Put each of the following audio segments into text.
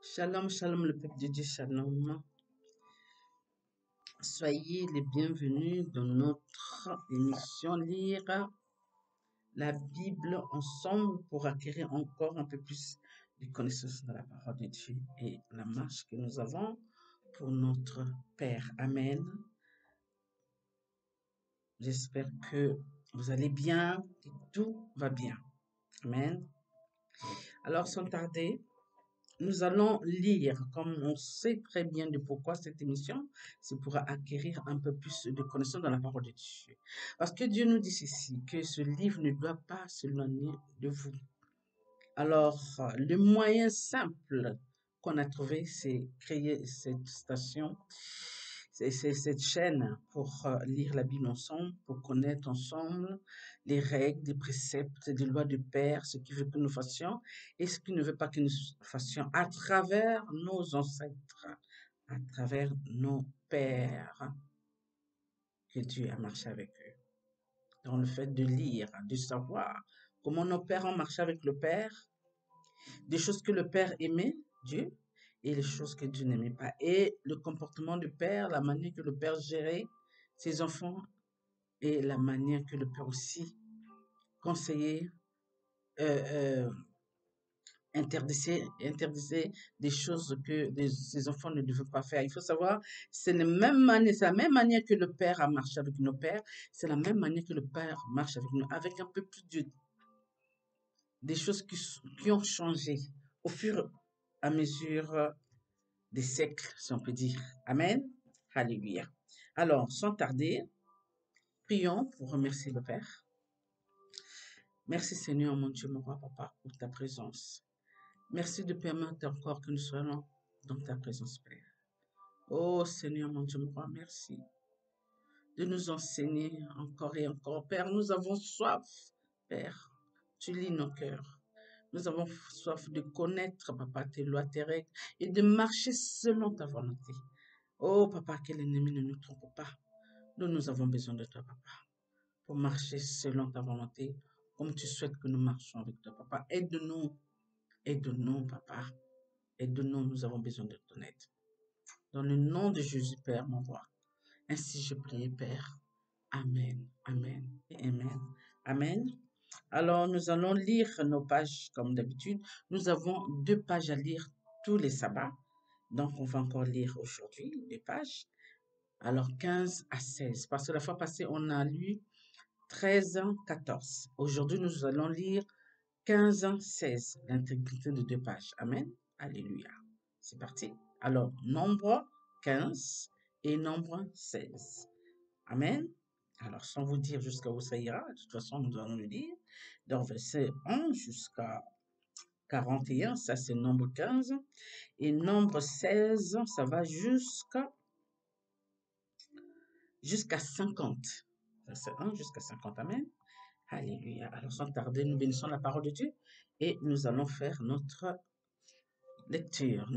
Shalom, shalom, le peuple de Dieu, shalom. Soyez les bienvenus dans notre émission Lire la Bible ensemble pour acquérir encore un peu plus de connaissances dans la parole de Dieu et la marche que nous avons pour notre Père. Amen. J'espère que vous allez bien, que tout va bien. Amen. Alors, sans tarder, nous allons lire, comme on sait très bien de pourquoi cette émission, c'est pour acquérir un peu plus de connaissances dans la parole de Dieu. Parce que Dieu nous dit ceci, que ce livre ne doit pas s'éloigner de vous. Alors, le moyen simple qu'on a trouvé, c'est créer cette station, c'est cette chaîne pour lire la Bible ensemble, pour connaître ensemble les règles, les préceptes, les lois du Père, ce qu'il veut que nous fassions et ce qu'il ne veut pas que nous fassions à travers nos ancêtres, à travers nos pères, que Dieu a marché avec eux. Dans le fait de lire, de savoir comment nos pères ont marché avec le Père, des choses que le Père aimait, Dieu, et les choses que Dieu n'aimait pas. Et le comportement du Père, la manière que le Père gérait ses enfants, et la manière que le Père aussi conseillait, interdisait des choses que ses enfants ne devaient pas faire. Il faut savoir, c'est la même manière que le Père a marché avec nos pères, c'est la même manière que le Père marche avec nous, avec un peu plus des choses qui ont changé au fur et à mesure des siècles, si on peut dire. Amen. Alléluia. Alors, sans tarder, prions pour remercier le Père. Merci Seigneur, mon Dieu, mon roi, papa, pour ta présence. Merci de permettre encore que nous soyons dans ta présence, Père. Oh Seigneur, mon Dieu, mon roi, merci de nous enseigner encore et encore. Père, nous avons soif, Père. Tu lis nos cœurs. Nous avons soif de connaître, papa, tes lois, tes règles et de marcher selon ta volonté. Oh, papa, que l'ennemi ne nous trompe pas. Nous avons besoin de toi, papa, pour marcher selon ta volonté, comme tu souhaites que nous marchions avec toi, papa. Aide-nous, papa. Aide-nous, nous avons besoin de ton aide. Dans le nom de Jésus, Père, mon roi. Ainsi je prie, Père. Amen, amen, et amen, amen. Alors, nous allons lire nos pages comme d'habitude. Nous avons 2 pages à lire tous les sabbats. Donc, on va encore lire aujourd'hui 2 pages. Alors, 15 à 16. Parce que la fois passée, on a lu 13 ans, 14. Aujourd'hui, nous allons lire 15 ans, 16. L'intégrité de 2 pages. Amen. Alléluia. C'est parti. Alors, nombre 15 et nombre 16. Amen. Alors, sans vous dire jusqu'à où ça ira, de toute façon, nous allons le lire. Dans verset 1 jusqu'à 41, ça c'est nombre 15. Et nombre 16, ça va jusqu'à 50. Verset 1 jusqu'à 50. Amen. Alléluia. Alors, sans tarder, nous bénissons la parole de Dieu et nous allons faire notre lecture,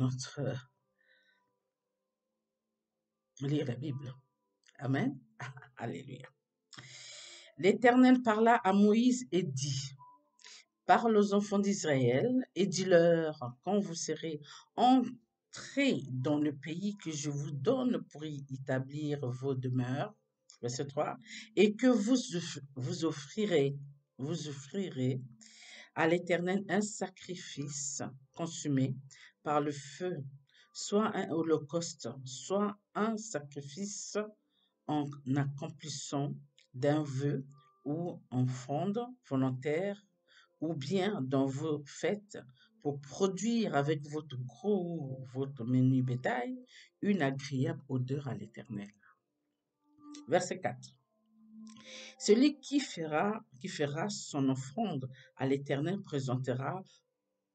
lire la Bible. Amen. Alléluia. L'Éternel parla à Moïse et dit, parle aux enfants d'Israël et dis-leur, quand vous serez entrés dans le pays que je vous donne pour y établir vos demeures, verset 3, et que vous offrirez à l'Éternel un sacrifice consumé par le feu, soit un holocauste, soit un sacrifice en accomplissant d'un vœu ou en offrande volontaire, ou bien dans vos fêtes, pour produire avec votre gros ou votre menu bétail une agréable odeur à l'Éternel. Verset 4. Celui qui fera son offrande à l'Éternel présentera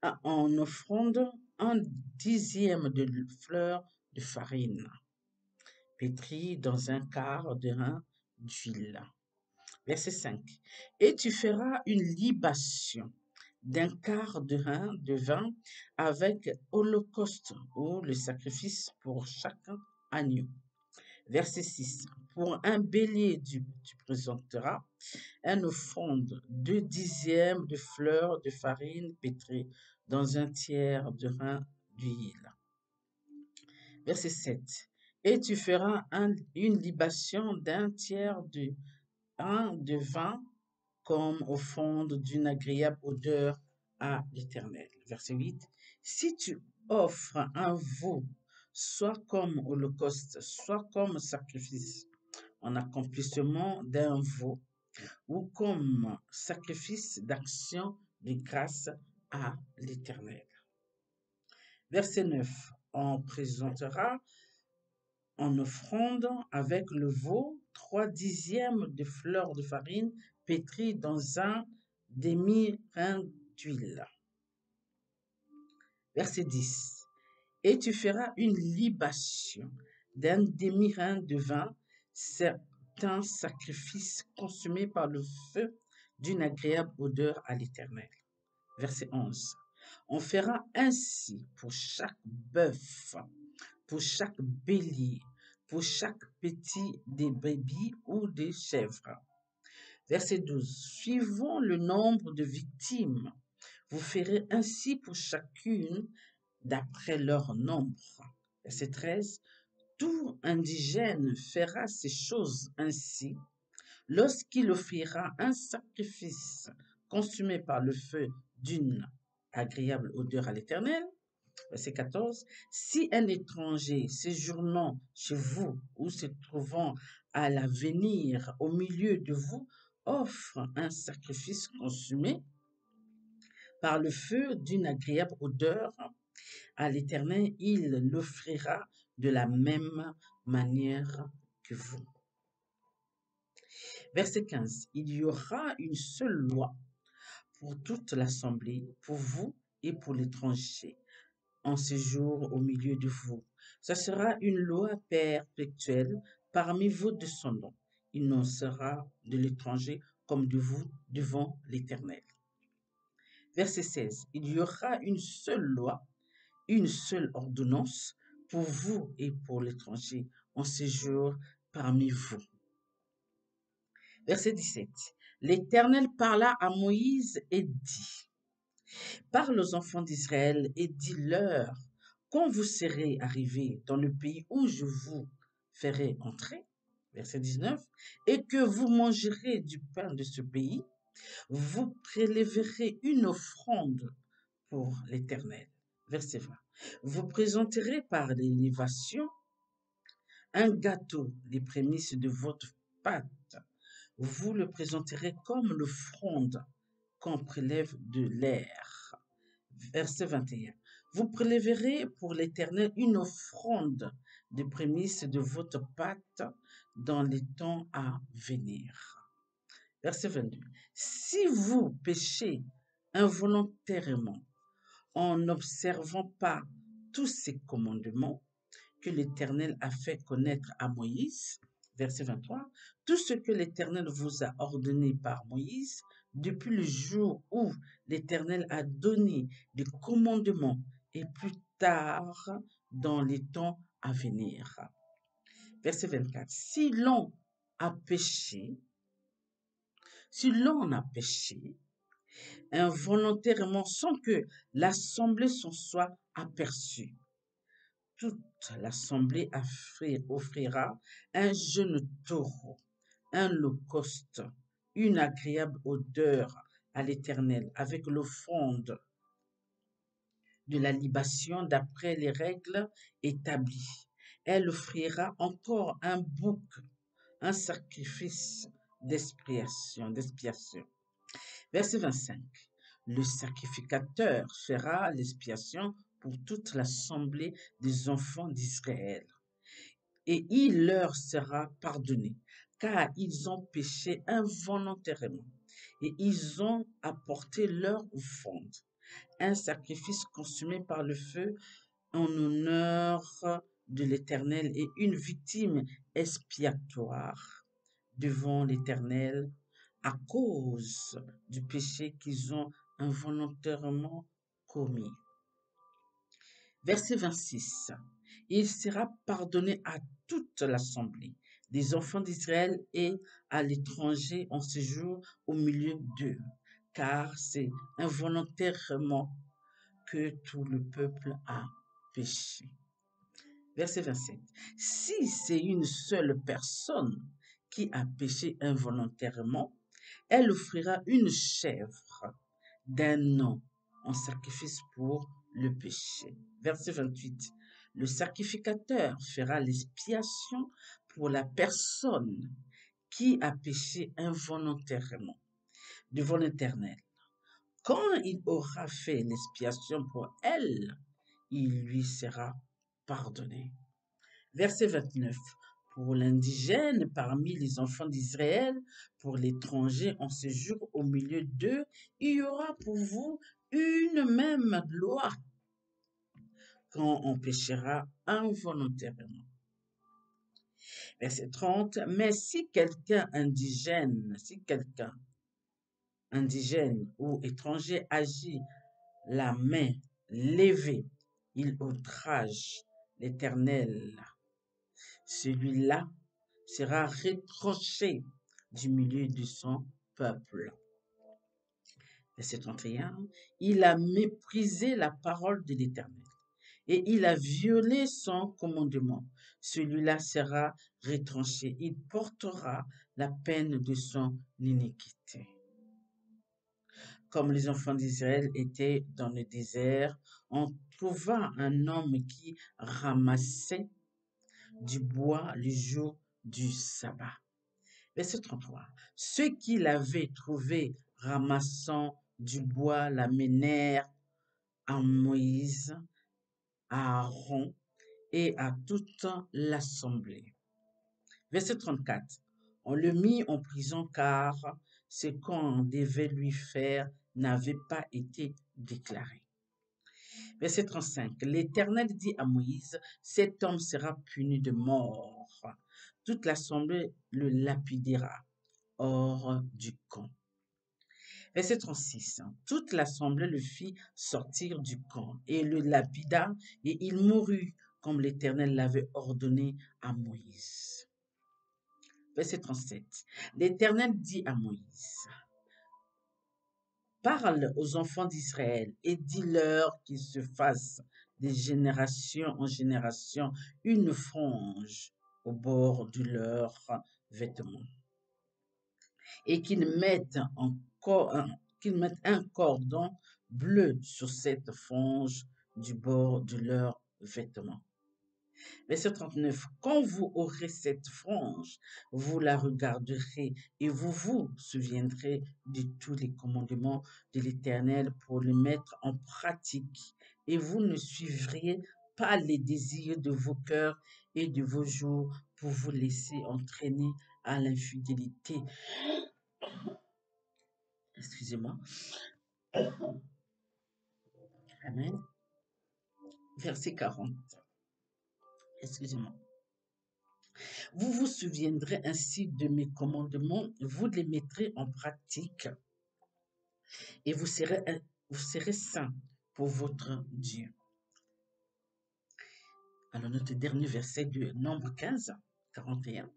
en offrande 1/10 de fleur de farine, pétrie dans un quart de hin d'huile. Verset 5. Et tu feras une libation d'un quart de hin de vin avec holocauste ou le sacrifice pour chaque agneau. Verset 6. Pour un bélier, tu présenteras une offrande 2/10 de fleur de farine pétrie dans un tiers de hin d'huile. Verset 7. Et tu feras une libation d'un tiers de vin comme offrande d'une agréable odeur à l'Éternel. Verset 8. Si tu offres un veau, soit comme holocauste, soit comme sacrifice en accomplissement d'un veau, ou comme sacrifice d'action de grâce à l'Éternel. Verset 9. On présentera en offrande avec le veau 3/10 de fleur de farine pétrie dans un demi-rein d'huile. Verset 10. Et tu feras une libation d'un demi-rein de vin, c'est un sacrifice consumé par le feu d'une agréable odeur à l'Éternel. Verset 11. On fera ainsi pour chaque bœuf, pour chaque bélier, pour chaque petit des brebis ou des chèvres. Verset 12. Suivant le nombre de victimes, vous ferez ainsi pour chacune d'après leur nombre. Verset 13. Tout indigène fera ces choses ainsi lorsqu'il offrira un sacrifice consumé par le feu d'une agréable odeur à l'Éternel. Verset 14. Si un étranger séjournant chez vous ou se trouvant à l'avenir au milieu de vous offre un sacrifice consumé par le feu d'une agréable odeur à l'Éternel, il l'offrira de la même manière que vous. Verset 15. Il y aura une seule loi pour toute l'assemblée, pour vous et pour l'étranger, en séjour au milieu de vous. Ce sera une loi perpétuelle parmi vos descendants. Il n'en sera de l'étranger comme de vous devant l'Éternel. Verset 16. Il y aura une seule loi, une seule ordonnance pour vous et pour l'étranger en séjour parmi vous. Verset 17. L'Éternel parla à Moïse et dit, parle aux enfants d'Israël et dis-leur, quand vous serez arrivés dans le pays où je vous ferai entrer, verset 19, et que vous mangerez du pain de ce pays, vous prélèverez une offrande pour l'Éternel. Verset 20. Vous présenterez par l'élévation un gâteau, les prémices de votre pâte. Vous le présenterez comme l'offrande qu'on prélève de l'air. Verset 21. Vous prélèverez pour l'Éternel une offrande des prémices de votre pâte dans les temps à venir. Verset 22. Si vous péchez involontairement en n'observant pas tous ces commandements que l'Éternel a fait connaître à Moïse, verset 23, tout ce que l'Éternel vous a ordonné par Moïse, depuis le jour où l'Éternel a donné des commandements et plus tard dans les temps à venir. Verset 24, si l'on a péché involontairement sans que l'assemblée s'en soit aperçue, toute l'assemblée offrira un jeune taureau, un holocauste, une agréable odeur à l'Éternel, avec l'offrande de la libation d'après les règles établies. Elle offrira encore un bouc, un sacrifice d'expiation. Verset 25. Le sacrificateur fera l'expiation pour toute l'assemblée des enfants d'Israël, et il leur sera pardonné, car ils ont péché involontairement, et ils ont apporté leur offrande, un sacrifice consumé par le feu en honneur de l'Éternel et une victime expiatoire devant l'Éternel à cause du péché qu'ils ont involontairement commis. Verset 26. Il sera pardonné à toute l'assemblée des enfants d'Israël et à l'étranger en séjour au milieu d'eux, car c'est involontairement que tout le peuple a péché. Verset 27. Si c'est une seule personne qui a péché involontairement, elle offrira une chèvre d'un an en sacrifice pour le péché. Verset 28. Le sacrificateur fera l'expiation pour la personne qui a péché involontairement devant l'Éternel. Quand il aura fait l'expiation pour elle, il lui sera pardonné. Verset 29. Pour l'indigène parmi les enfants d'Israël, pour l'étranger en séjour au milieu d'eux, il y aura pour vous une même loi quand on péchera involontairement. Verset 30. Mais si quelqu'un indigène ou étranger agit la main levée, il outrage l'Éternel. Celui-là sera retranché du milieu de son peuple. Verset 31. Il a méprisé la parole de l'Éternel et il a violé son commandement. Celui-là sera retranché. Il portera la peine de son iniquité. Comme les enfants d'Israël étaient dans le désert, on trouva un homme qui ramassait du bois le jour du sabbat. Verset 33. Ceux qui l'avaient trouvé ramassant du bois l'amenèrent à Moïse, à Aaron et à toute l'assemblée. Verset 34. On le mit en prison car ce qu'on devait lui faire n'avait pas été déclaré. Verset 35. L'Éternel dit à Moïse, cet homme sera puni de mort. Toute l'assemblée le lapidera hors du camp. Verset 36. Toute l'assemblée le fit sortir du camp et le lapida et il mourut comme l'Éternel l'avait ordonné à Moïse. Verset 37. L'Éternel dit à Moïse, parle aux enfants d'Israël et dis-leur qu'ils se fassent de génération en génération une frange au bord de leurs vêtements et qu'ils mettent un cordon bleu sur cette frange du bord de leurs vêtements. Verset 39. Quand vous aurez cette frange, vous la regarderez et vous vous souviendrez de tous les commandements de l'Éternel pour les mettre en pratique. Et vous ne suivriez pas les désirs de vos cœurs et de vos jours pour vous laisser entraîner à l'infidélité. Excusez-moi. Amen. Verset 40. Excusez-moi. Vous vous souviendrez ainsi de mes commandements, vous les mettrez en pratique et vous serez saints pour votre Dieu. Alors notre dernier verset de Nombre 15, 41.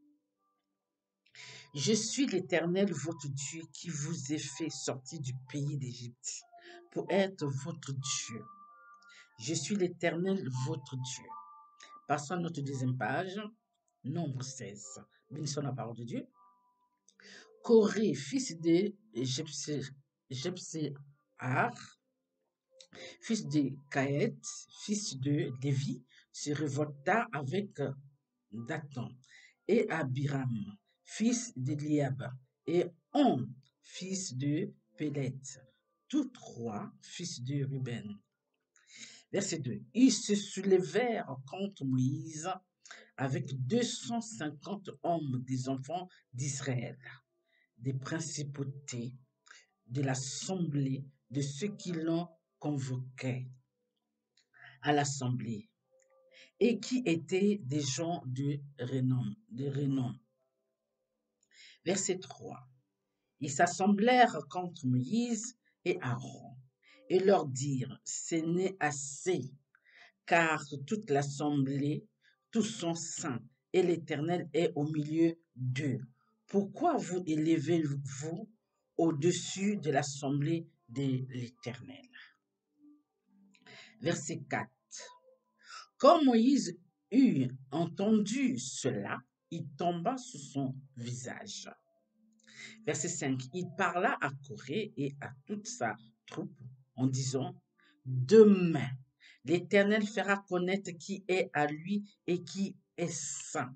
Je suis l'Éternel votre Dieu qui vous ai fait sortir du pays d'Égypte pour être votre Dieu. Je suis l'Éternel votre Dieu. Passons à notre deuxième page, Nombre 16. Bénissons la parole de Dieu. Corée, fils de Jepséar, fils de Caët, fils de Lévi, se révolta avec Dathan et Abiram, fils d'Eliab, et On, fils de Pélet, tous trois fils de Ruben. Verset 2. Ils se soulevèrent contre Moïse avec 250 hommes des enfants d'Israël, des principautés, de l'assemblée, de ceux qui l'ont convoqué à l'assemblée, et qui étaient des gens de renom. Verset 3. Ils s'assemblèrent contre Moïse et Aaron, et leur dirent, ce n'est assez, car toute l'assemblée, tous sont saints, et l'Éternel est au milieu d'eux. Pourquoi vous élevez-vous au-dessus de l'assemblée de l'Éternel? Verset 4. Quand Moïse eut entendu cela, il tomba sur son visage. Verset 5. Il parla à Corée et à toute sa troupe en disant, demain, l'Éternel fera connaître qui est à lui et qui est saint.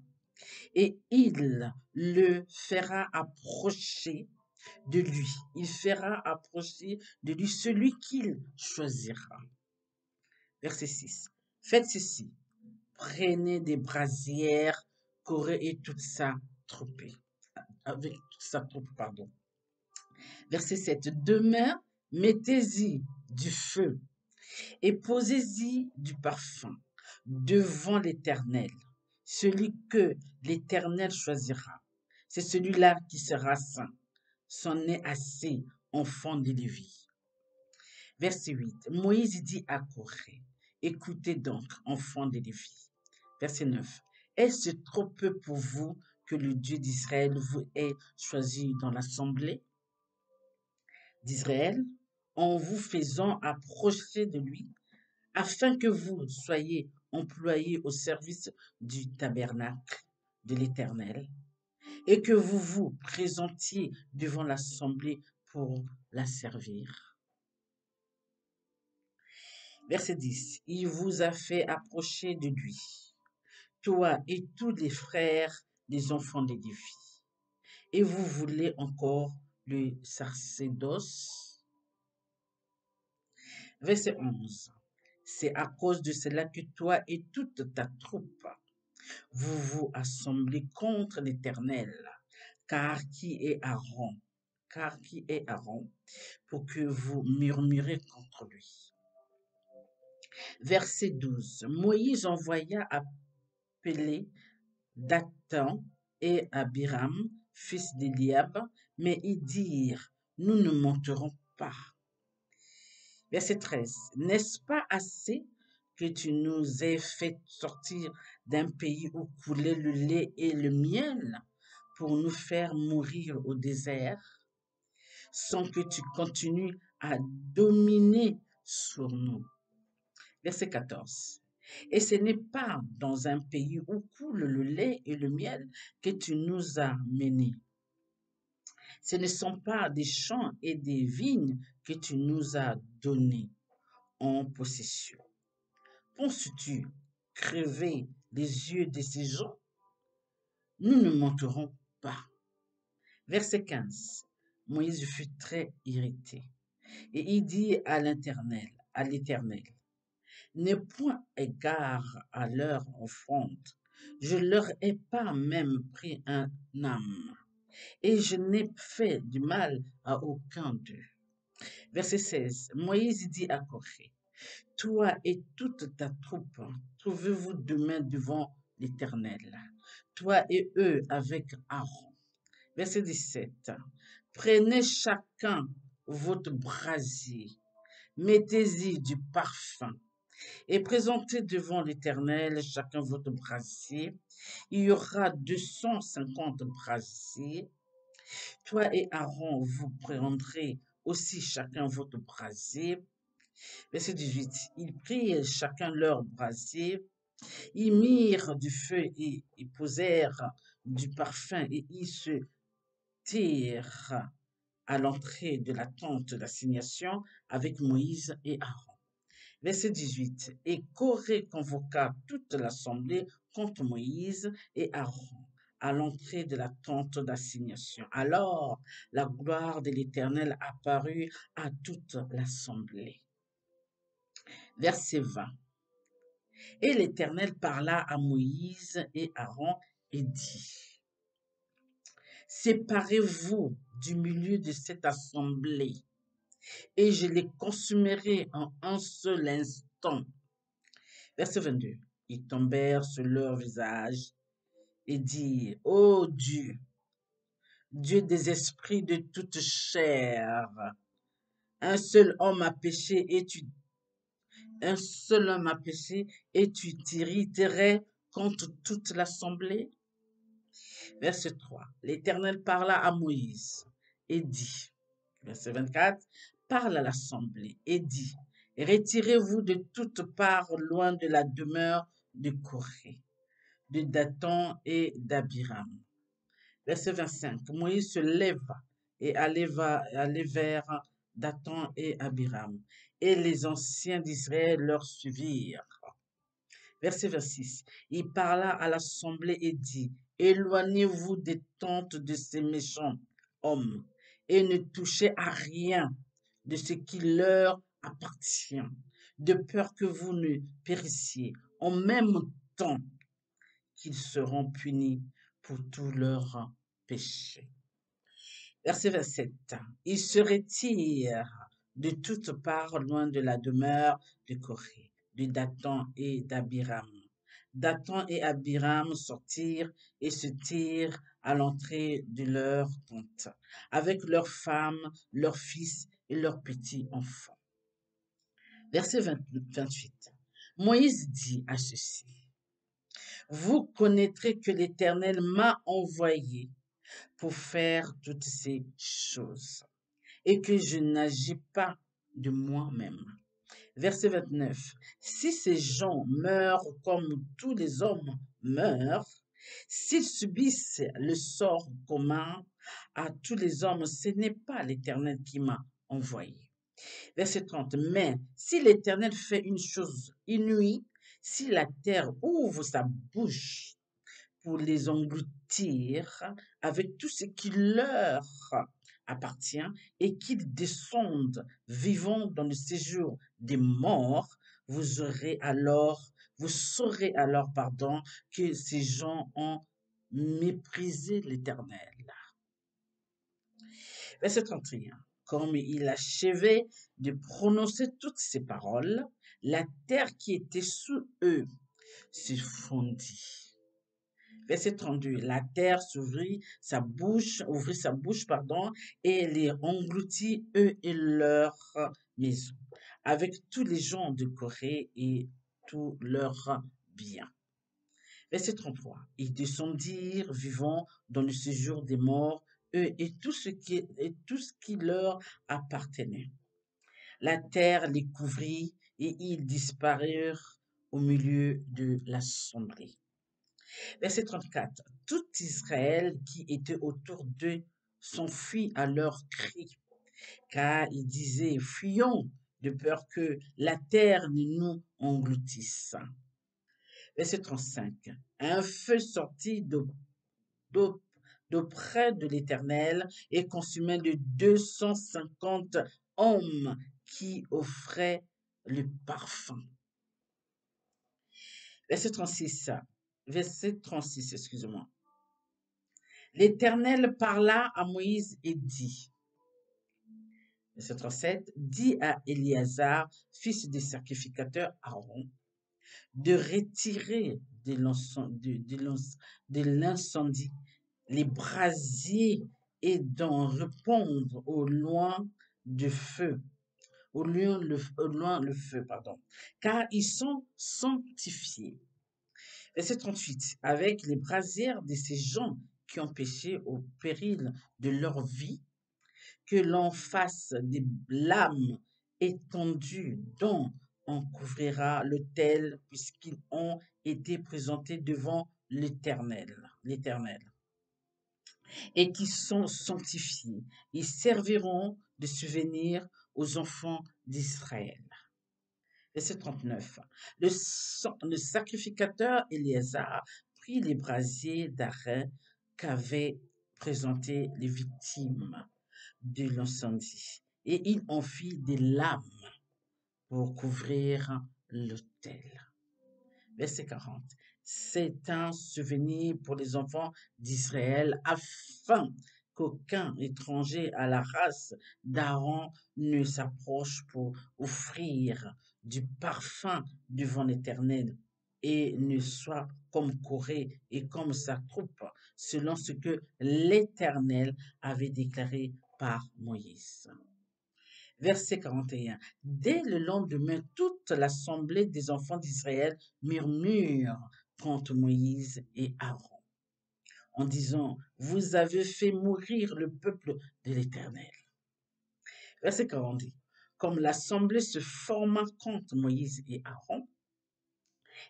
Et il le fera approcher de lui. Il fera approcher de lui celui qu'il choisira. Verset 6. Faites ceci. Prenez des brasières, Corée et toute sa troupe. Avec toute sa troupe, pardon. Verset 7. Demain, mettez-y du feu et posez-y du parfum devant l'Éternel. Celui que l'Éternel choisira, c'est celui-là qui sera saint. C'en est assez, enfant de Lévi. Verset 8. Moïse dit à Corée, écoutez donc, enfants de Lévi. Verset 9. Est-ce trop peu pour vous que le Dieu d'Israël vous ait choisi dans l'assemblée d'Israël en vous faisant approcher de lui, afin que vous soyez employés au service du tabernacle de l'Éternel et que vous vous présentiez devant l'assemblée pour la servir. Verset 10. Il vous a fait approcher de lui, toi et tous les frères des enfants de Lévi. Et vous voulez encore le sacerdoce. Verset 11. C'est à cause de cela que toi et toute ta troupe, vous vous assemblez contre l'Éternel, car qui est Aaron, pour que vous murmurez contre lui. Verset 12. Moïse envoya appeler Dathan et Abiram, fils d'Eliab, mais ils dirent, nous ne monterons pas. Verset 13. N'est-ce pas assez que tu nous aies fait sortir d'un pays où coulait le lait et le miel pour nous faire mourir au désert, sans que tu continues à dominer sur nous. Verset 14. Et ce n'est pas dans un pays où coule le lait et le miel que tu nous as menés. Ce ne sont pas des champs et des vignes que tu nous as donnés en possession. Penses-tu crever les yeux de ces gens? Nous ne monterons pas. Verset 15. Moïse fut très irrité et il dit à l'Éternel, n'aie point égard à leur offrande. Je leur ai pas même pris un âme, et je n'ai fait du mal à aucun d'eux. Verset 16. Moïse dit à Corée, toi et toute ta troupe, trouvez-vous demain devant l'Éternel, toi et eux avec Aaron. Verset 17. Prenez chacun votre brasier, mettez-y du parfum, et présentez devant l'Éternel chacun votre brasier. Il y aura 250 brasiers. Toi et Aaron, vous prendrez aussi chacun votre brasier. Verset 18. Ils prirent chacun leur brasier, ils mirent du feu et ils posèrent du parfum et ils se tirent à l'entrée de la tente d'assignation avec Moïse et Aaron. Verset 18. Et Corée convoqua toute l'assemblée contre Moïse et Aaron à l'entrée de la tente d'assignation. Alors la gloire de l'Éternel apparut à toute l'assemblée. Verset 20. Et l'Éternel parla à Moïse et Aaron et dit, séparez-vous du milieu de cette assemblée, et je les consumerai en un seul instant. Verset 22. Ils tombèrent sur leur visage et dirent, ô Dieu, Dieu des esprits de toute chair, un seul homme a péché et tu t'irriterais contre toute l'assemblée. Verset 3. L'Éternel parla à Moïse et dit, verset 24, parle à l'assemblée et dit, retirez-vous de toutes parts loin de la demeure de Corée, de Dathan et d'Abiram. Verset 25. Moïse se leva et allait vers Dathan et Abiram, et les anciens d'Israël leur suivirent. Verset 26. Il parla à l'assemblée et dit, éloignez-vous des tentes de ces méchants hommes et ne touchez à rien de ce qui leur appartient, de peur que vous ne périssiez en même temps qu'ils seront punis pour tous leurs péchés. Verset 27. Ils se retirent de toutes parts loin de la demeure de Corée, de Dathan et d'Abiram. Dathan et Abiram sortirent et se tirent à l'entrée de leur tente, avec leurs femmes, leurs fils et leurs petits-enfants. Verset 28. Moïse dit à ceux-ci, vous connaîtrez que l'Éternel m'a envoyé pour faire toutes ces choses et que je n'agis pas de moi-même. Verset 29. Si ces gens meurent comme tous les hommes meurent, s'ils subissent le sort commun à tous les hommes, ce n'est pas l'Éternel qui m'a envoyé. Verset 30. Mais si l'Éternel fait une chose inouïe, si la terre ouvre sa bouche pour les engloutir avec tout ce qui leur appartient et qu'ils descendent vivants dans le séjour des morts, vous saurez alors, que ces gens ont méprisé l'Éternel. Verset 31. Comme il achevait de prononcer toutes ces paroles, la terre qui était sous eux se fondit. Verset 32. La terre ouvrit sa bouche, et les engloutit, eux et leurs maisons, avec tous les gens de Corée et tous leurs biens. Verset 33. Ils descendirent vivants dans le séjour des morts, eux et tout ce qui leur appartenait. La terre les couvrit et ils disparurent au milieu de l'assemblée. Verset 34. Tout Israël qui était autour d'eux s'enfuit à leurs cris, car ils disaient, fuyons de peur que la terre ne nous engloutisse. Verset 35. Un feu sortit d'auprès de l'Éternel et consumait les 250 hommes qui offraient le parfum. Verset 36, excusez-moi. L'Éternel parla à Moïse et dit, verset 37, dis à Éléazar, fils du sacrificateur Aaron, de retirer de l'incendie les brasiers et d'en répandre au loin le feu, car ils sont sanctifiés. Verset 38. Avec les brasières de ces gens qui ont péché au péril de leur vie, que l'on fasse des lames étendues dont on couvrira l'autel puisqu'ils ont été présentés devant l'Éternel, et qui sont sanctifiés. Ils serviront de souvenir aux enfants d'Israël. Verset 39. Le sacrificateur Éléazar prit les brasiers d'Aaron qu'avaient présentés les victimes de l'incendie, et il en fit des lames pour couvrir l'autel. Verset 40. C'est un souvenir pour les enfants d'Israël, afin qu'aucun étranger à la race d'Aaron ne s'approche pour offrir du parfum devant l'Éternel et ne soit comme Corée et comme sa troupe, selon ce que l'Éternel avait déclaré par Moïse. Verset 41. Dès le lendemain, toute l'assemblée des enfants d'Israël murmure contre Moïse et Aaron, en disant, vous avez fait mourir le peuple de l'Éternel. Verset 42. Comme l'assemblée se forma contre Moïse et Aaron,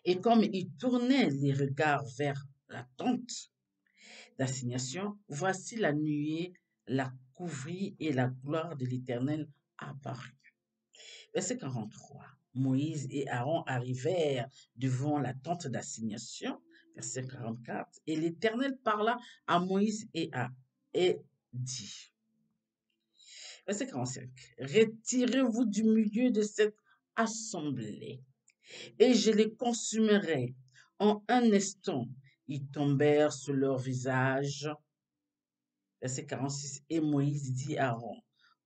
Et comme il tournait les regards vers la tente d'assignation, voici la nuée la couvrit et la gloire de l'Éternel apparut. Verset 43. Moïse et Aaron arrivèrent devant la tente d'assignation. Verset 44. Et l'Éternel parla à Moïse et dit. Verset 45. Retirez-vous du milieu de cette assemblée et je les consumerai. En un instant, ils tombèrent sur leur visage. Verset 46. Et Moïse dit à Aaron,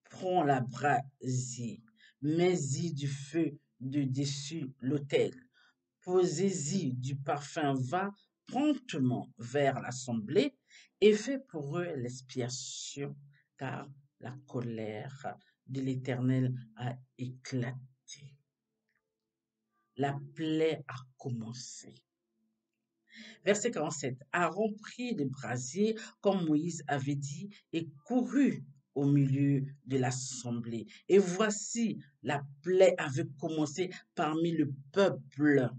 prends la brasier, mets-y du feu de dessus l'autel, posez-y du parfum, va promptement vers l'assemblée et fais pour eux l'expiation, car la colère de l'Éternel a éclaté. La plaie a commencé. Verset 47. Aaron prit le brasier comme Moïse avait dit et courut au milieu de l'assemblée. Et voici, la plaie avait commencé parmi le peuple.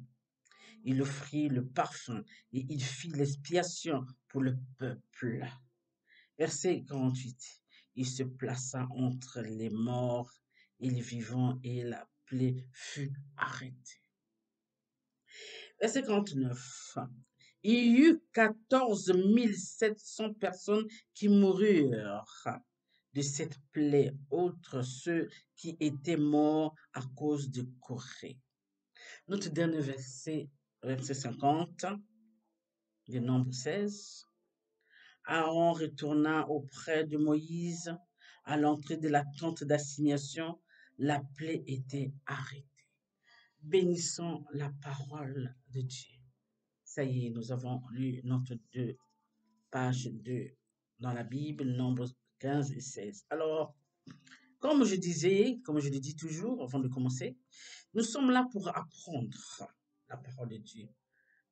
Il offrit le parfum et il fit l'expiation pour le peuple. Verset 48. Il se plaça entre les morts et les vivants et la plaie fut arrêtée. Verset 49. Il y eut 14 700 personnes qui moururent de cette plaie, autres ceux qui étaient morts à cause de Corée. Notre dernier verset, verset 50, du nombre 16. Aaron retourna auprès de Moïse à l'entrée de la tente d'assignation. La plaie était arrêtée. Bénissons la parole de Dieu. Ça y est, nous avons lu notre page 2 dans la Bible, Nombre 15 et 16. Alors, comme je le dis toujours avant de commencer, nous sommes là pour apprendre la parole de Dieu,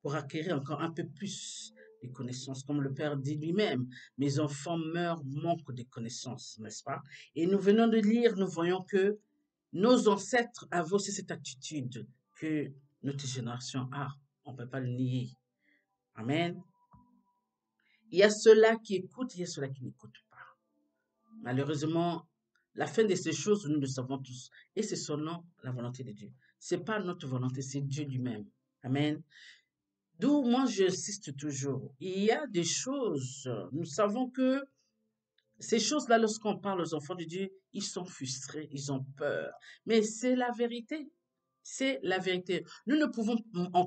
pour acquérir encore un peu plus de connaissances. Comme le Père dit lui-même, mes enfants meurent, manquent de connaissances, n'est-ce pas? Et nous venons de lire, nous voyons que nos ancêtres avaient aussi cette attitude que notre génération a. On ne peut pas le nier. Amen. Il y a ceux-là qui écoutent, il y a ceux-là qui n'écoutent pas. Malheureusement, la fin de ces choses, nous le savons tous. Et c'est seulement la volonté de Dieu. Ce n'est pas notre volonté, c'est Dieu lui-même. Amen. D'où moi, j'insiste toujours. Il y a des choses, nous savons que ces choses-là, lorsqu'on parle aux enfants de Dieu, ils sont frustrés, ils ont peur. Mais c'est la vérité. C'est la vérité. Nous ne pouvons,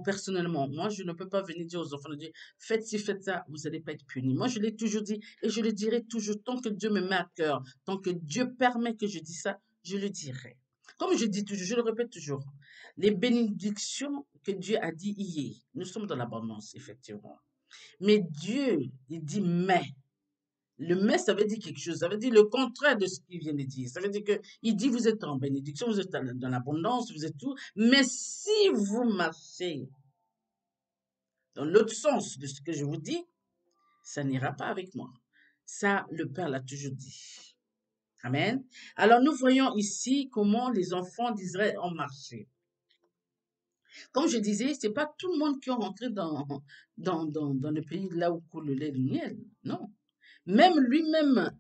personnellement, moi, je ne peux pas venir dire aux enfants de Dieu, faites ci, faites ça, vous n'allez pas être punis. Moi, je l'ai toujours dit et je le dirai toujours, tant que Dieu me met à cœur, tant que Dieu permet que je dise ça, je le dirai. Comme je dis toujours, je le répète toujours, les bénédictions que Dieu a dit hier, nous sommes dans l'abondance, effectivement. Mais Dieu, il dit mais. Le mais, ça veut dire quelque chose. Ça veut dire le contraire de ce qu'il vient de dire. Ça veut dire qu'il dit, vous êtes en bénédiction, vous êtes dans l'abondance, vous êtes tout. Mais si vous marchez dans l'autre sens de ce que je vous dis, ça n'ira pas avec moi. Ça, le Père l'a toujours dit. Amen. Alors, nous voyons ici comment les enfants d'Israël ont marché. Comme je disais, c'est pas tout le monde qui est rentré dans le pays là où coule le lait et le miel. Non. Même lui-même,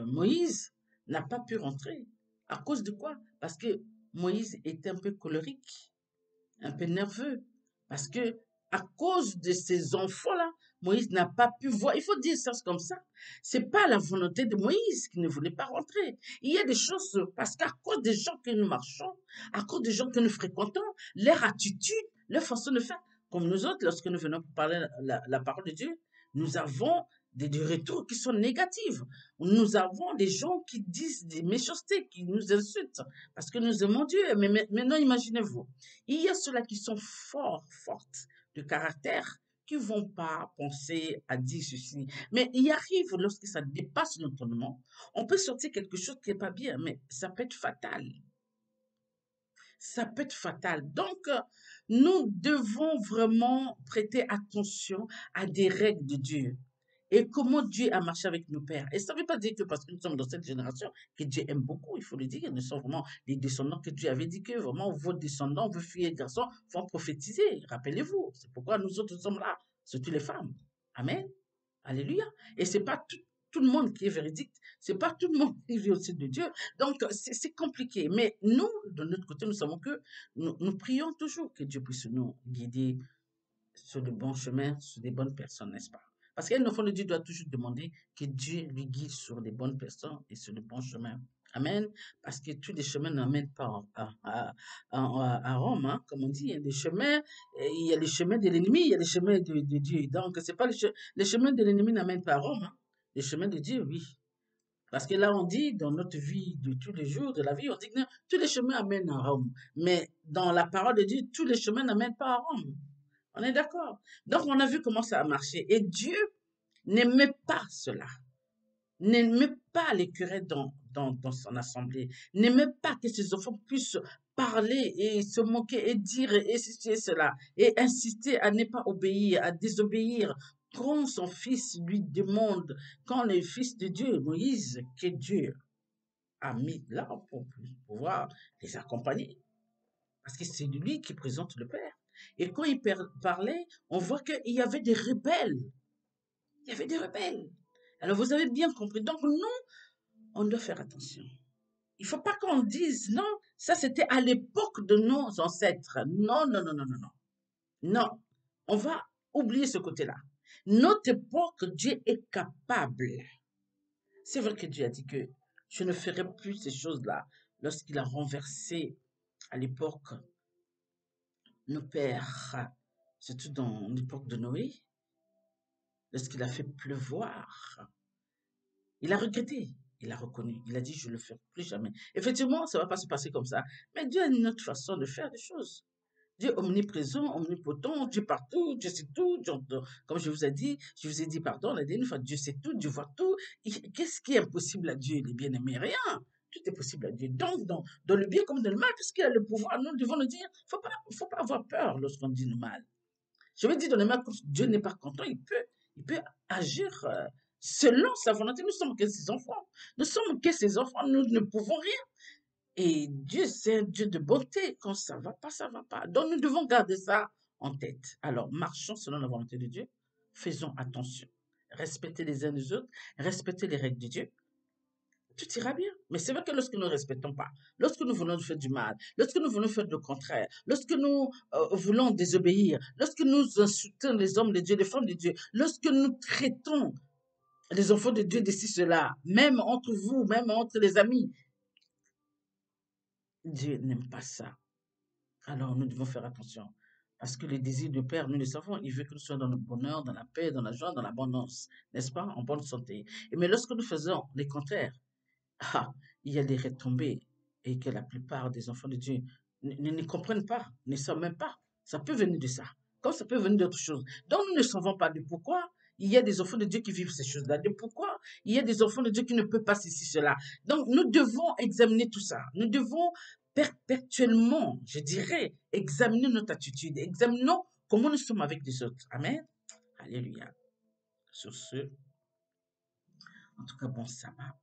Moïse n'a pas pu rentrer. À cause de quoi? Parce que Moïse était un peu colérique, un peu nerveux. Parce que à cause de ces enfants-là, Moïse n'a pas pu voir. Il faut dire ça comme ça. C'est pas la volonté de Moïse qui ne voulait pas rentrer. Il y a des choses, parce qu'à cause des gens que nous marchons, à cause des gens que nous fréquentons, leur attitude, leur façon de faire, comme nous autres, lorsque nous venons pour parler la parole de Dieu, nous avons des retours qui sont négatifs. Nous avons des gens qui disent des méchancetés, qui nous insultent, parce que nous aimons Dieu. Mais maintenant, imaginez-vous, il y a ceux-là qui sont fortes de caractère, qui ne vont pas penser à dire ceci. Mais il arrive, lorsque ça dépasse l'entendement, on peut sortir quelque chose qui n'est pas bien, mais ça peut être fatal. Ça peut être fatal. Donc, nous devons vraiment prêter attention à des règles de Dieu. Et comment Dieu a marché avec nos pères. Et ça ne veut pas dire que parce que nous sommes dans cette génération, que Dieu aime beaucoup, il faut le dire. Nous sommes vraiment les descendants que Dieu avait dit que vraiment vos descendants, vos filles et garçons vont prophétiser. Rappelez-vous, c'est pourquoi nous autres sommes là, surtout les femmes. Amen. Alléluia. Et c'est pas tout le monde qui est véridique. C'est pas tout le monde qui vit au sein de Dieu. Donc, c'est compliqué. Mais nous, de notre côté, nous savons que nous prions toujours que Dieu puisse nous guider sur le bon chemin, sur des bonnes personnes, n'est-ce pas? Parce qu'un enfant de Dieu doit toujours demander que Dieu lui guide sur les bonnes personnes et sur le bon chemin. Amen. Parce que tous les chemins n'amènent pas à Rome, hein, comme on dit. Il y a des chemins, il y a les chemins de l'ennemi, il y a les chemins de Dieu. Donc, c'est pas les chemins de l'ennemi n'amènent pas à Rome. Hein. Les chemins de Dieu, oui. Parce que là, on dit, dans notre vie de tous les jours de la vie, on dit que non, tous les chemins amènent à Rome. Mais dans la parole de Dieu, tous les chemins n'amènent pas à Rome. On est d'accord. Donc, on a vu comment ça a marché. Et Dieu n'aimait pas cela. N'aimait pas les curés dans son assemblée. N'aimait pas que ses enfants puissent parler et se moquer et dire et ceci et cela. Et insister à ne pas obéir, à désobéir. Quand son fils lui demande, quand le fils de Dieu, Moïse, que Dieu a mis là pour pouvoir les accompagner. Parce que c'est lui qui présente le Père. Et quand il parlait, on voit qu'il y avait des rebelles. Il y avait des rebelles. Alors vous avez bien compris. Donc nous, on doit faire attention. Il ne faut pas qu'on dise non, ça c'était à l'époque de nos ancêtres. Non, non, non, non, non, non. Non, on va oublier ce côté-là. Notre époque, Dieu est capable. C'est vrai que Dieu a dit que je ne ferai plus ces choses-là lorsqu'il a renversé à l'époque nos pères, surtout dans l'époque de Noé, lorsqu'il a fait pleuvoir. Il a regretté, il a reconnu, il a dit, je ne le ferai plus jamais. Effectivement, ça ne va pas se passer comme ça. Mais Dieu a une autre façon de faire les choses. Dieu omniprésent, omnipotent, Dieu partout, Dieu sait tout. Comme je vous ai dit, pardon, la dernière fois, Dieu sait tout, Dieu voit tout. Qu'est-ce qui est impossible à Dieu, les bien-aimés? Rien. Tout est possible à Dieu. Donc, dans le bien comme dans le mal, puisqu'il a le pouvoir, nous devons le dire, il ne faut pas avoir peur lorsqu'on dit le mal. Je veux dire, dans le mal, quand Dieu n'est pas content, il peut agir selon sa volonté. Nous sommes que ses enfants. Nous sommes que ses enfants. Nous ne pouvons rien. Et Dieu, c'est un Dieu de bonté. Quand ça ne va pas, ça ne va pas. Donc, nous devons garder ça en tête. Alors, marchons selon la volonté de Dieu. Faisons attention. Respectez les uns les autres. Respectez les règles de Dieu. Tout ira bien. Mais c'est vrai que lorsque nous ne respectons pas, lorsque nous voulons faire du mal, lorsque nous voulons faire le contraire, lorsque nous voulons désobéir, lorsque nous insultons les hommes de Dieu, les femmes de Dieu, lorsque nous traitons les enfants de Dieu d'ici cela, même entre vous, même entre les amis, Dieu n'aime pas ça. Alors nous devons faire attention. Parce que le désir du Père, nous le savons, il veut que nous soyons dans le bonheur, dans la paix, dans la joie, dans l'abondance, n'est-ce pas, en bonne santé. Mais lorsque nous faisons les contraires, il y a des retombées et que la plupart des enfants de Dieu ne comprennent pas, ne savent même pas. Ça peut venir de ça, comme ça peut venir d'autres choses. Donc nous ne savons pas de pourquoi il y a des enfants de Dieu qui vivent ces choses-là, de pourquoi il y a des enfants de Dieu qui ne peuvent pas ceci, cela. Donc nous devons examiner tout ça. Nous devons perpétuellement, je dirais, examiner notre attitude, examinons comment nous sommes avec les autres. Amen. Alléluia. Sur ce, en tout cas, bon sabbat.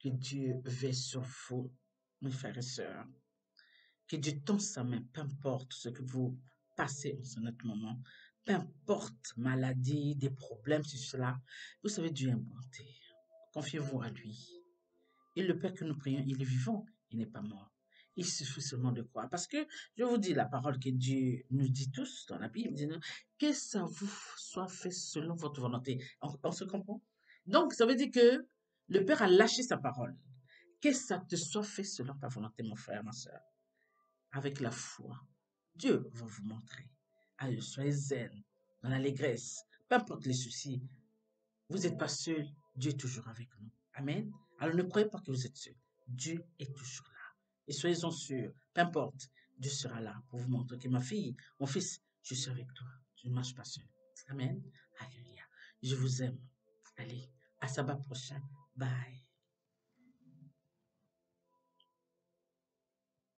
Que Dieu veille sur vous, mes frères et sœurs. Que Dieu tend sa main, peu importe ce que vous passez en ce moment, peu importe maladie, des problèmes, sur cela. Vous savez, Dieu est bonté. Confiez-vous à lui. Et le Père que nous prions, il est vivant, il n'est pas mort. Il suffit seulement de croire. Parce que, je vous dis, la parole que Dieu nous dit tous dans la Bible, dit, que ça vous soit fait selon votre volonté. On se comprend? Donc, ça veut dire que le Père a lâché sa parole. Que ça te soit fait selon ta volonté, mon frère, ma soeur. Avec la foi, Dieu va vous montrer. Allez, soyez zen, dans l'allégresse, peu importe les soucis. Vous n'êtes pas seul, Dieu est toujours avec nous. Amen. Alors ne croyez pas que vous êtes seul. Dieu est toujours là. Et soyez-en sûrs, peu importe, Dieu sera là pour vous montrer que ma fille, mon fils, je suis avec toi. Je ne marche pas seul. Amen. Alléluia. Je vous aime. Allez, à sabbat prochain. Bye.